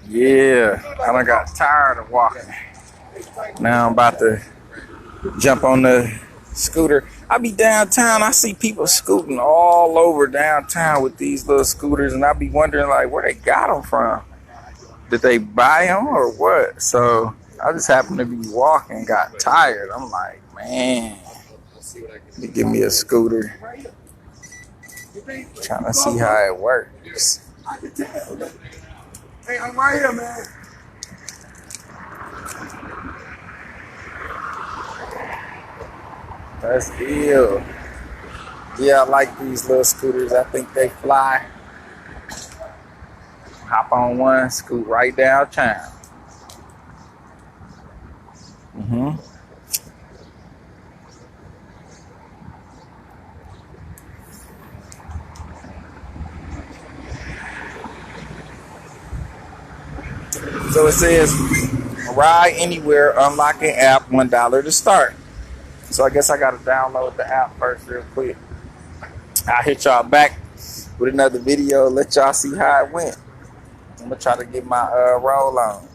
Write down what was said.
Yeah, I done got tired of walking. Now I'm about to jump on the scooter. I be downtown, I see people scooting all over downtown with these little scooters, and I be wondering like where they got them from. Did they buy them or what? So I just happened to be walking, got tired. I'm like, man, they give me a scooter. Trying to see how it works. Hey, I'm right here, man. That's ill. Yeah, I like these little scooters. I think they fly. Hop on one, scoot right downtown. hmm So it says, ride anywhere, unlocking app, $1 to start. So I guess I gotta download the app first real quick. I'll hit y'all back with another video, let y'all see how it went. I'm gonna try to get my roll on.